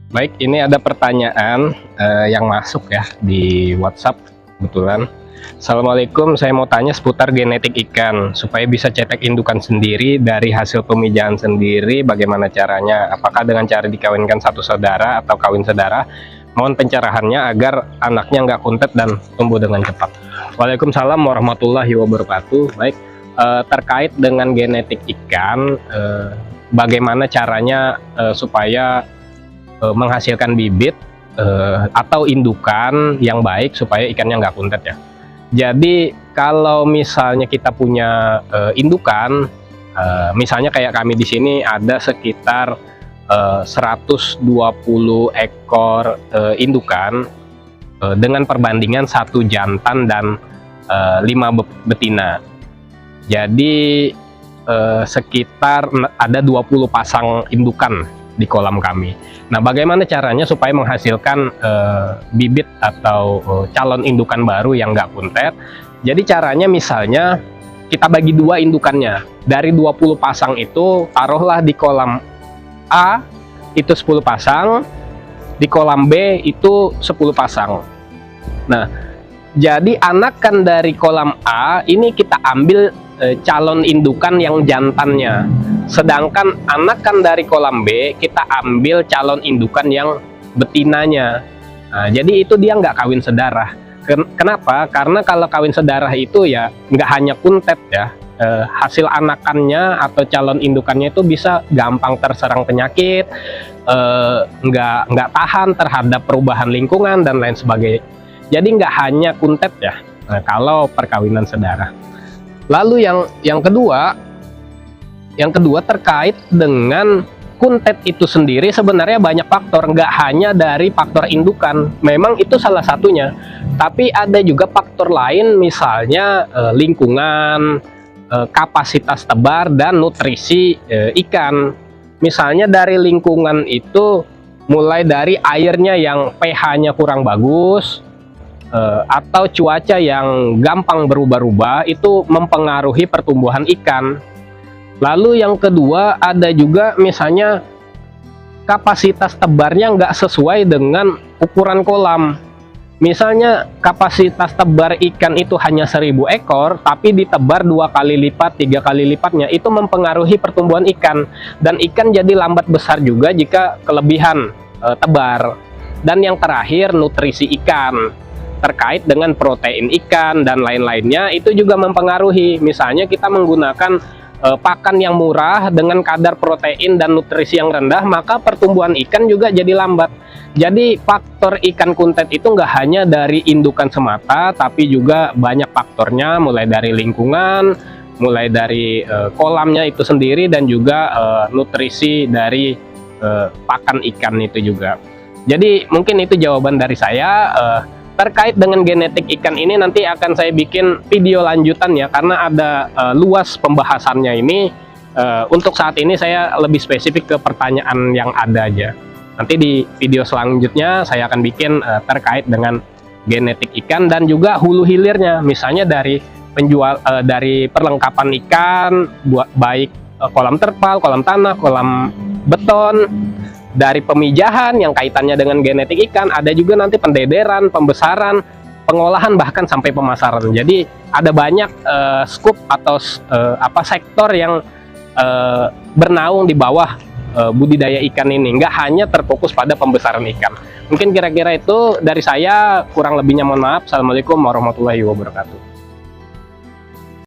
Baik, ini ada pertanyaan yang masuk ya di WhatsApp kebetulan. Assalamualaikum, saya mau tanya seputar genetik ikan supaya bisa cetak indukan sendiri dari hasil pemijahan sendiri. Bagaimana caranya? Apakah dengan cara dikawinkan satu saudara atau kawin saudara? Mohon pencerahannya agar anaknya nggak kuntet dan tumbuh dengan cepat. Waalaikumsalam warahmatullahi wabarakatuh. Baik, terkait dengan genetik ikan, bagaimana caranya supaya menghasilkan bibit atau indukan yang baik supaya ikannya nggak kuntet ya. Jadi kalau misalnya kita punya indukan, misalnya kayak kami di sini ada sekitar 120 ekor indukan dengan perbandingan satu jantan dan 5 betina. Jadi sekitar ada 20 pasang indukan di kolam kami. Nah, bagaimana caranya supaya menghasilkan bibit atau calon indukan baru yang nggak kuntet? Jadi caranya misalnya kita bagi dua indukannya. Dari 20 pasang itu taruhlah di kolam A itu 10 pasang, di kolam B itu 10 pasang. Nah, jadi anakan dari kolam A ini kita ambil calon indukan yang jantannya. Sedangkan anakan dari kolam B kita ambil calon indukan yang betinanya. Nah, jadi itu dia nggak kawin sedarah. Kenapa? Karena kalau kawin sedarah itu ya nggak hanya kuntet ya, hasil anakannya atau calon indukannya itu bisa gampang terserang penyakit, nggak tahan terhadap perubahan lingkungan dan lain sebagainya. Jadi nggak hanya kuntet ya, kalau perkawinan sedarah. Lalu yang kedua terkait dengan kuntet itu sendiri, sebenarnya banyak faktor, nggak hanya dari faktor indukan. Memang itu salah satunya, tapi ada juga faktor lain, misalnya lingkungan, kapasitas tebar dan nutrisi ikan. Misalnya dari lingkungan itu mulai dari airnya yang pH-nya kurang bagus, atau cuaca yang gampang berubah-ubah, itu mempengaruhi pertumbuhan ikan. Lalu yang kedua ada juga misalnya kapasitas tebarnya nggak sesuai dengan ukuran kolam. Misalnya kapasitas tebar ikan itu hanya 1000 ekor, tapi ditebar 2 kali lipat, 3 kali lipatnya, itu mempengaruhi pertumbuhan ikan. Dan ikan jadi lambat besar juga jika kelebihan tebar. Dan yang terakhir, nutrisi ikan. Terkait dengan protein ikan dan lain-lainnya itu juga mempengaruhi. Misalnya kita menggunakan pakan yang murah dengan kadar protein dan nutrisi yang rendah, maka pertumbuhan ikan juga jadi lambat. Jadi faktor ikan kuntet itu nggak hanya dari indukan semata, tapi juga banyak faktornya, mulai dari lingkungan, mulai dari kolamnya itu sendiri, dan juga nutrisi dari pakan ikan itu juga. Jadi mungkin itu jawaban dari saya. Terkait dengan genetik ikan ini nanti akan saya bikin video lanjutan ya, karena ada luas pembahasannya ini. Untuk saat ini saya lebih spesifik ke pertanyaan yang ada aja. Nanti di video selanjutnya saya akan bikin terkait dengan genetik ikan dan juga hulu hilirnya, misalnya dari dari perlengkapan ikan, baik kolam terpal, kolam tanah, kolam beton, dari pemijahan yang kaitannya dengan genetik ikan, ada juga nanti pendederan, pembesaran, pengolahan, bahkan sampai pemasaran. Jadi ada banyak skup atau sektor yang bernaung di bawah budidaya ikan ini, nggak hanya terfokus pada pembesaran ikan. Mungkin kira-kira itu dari saya, kurang lebihnya mohon maaf. Assalamualaikum warahmatullahi wabarakatuh.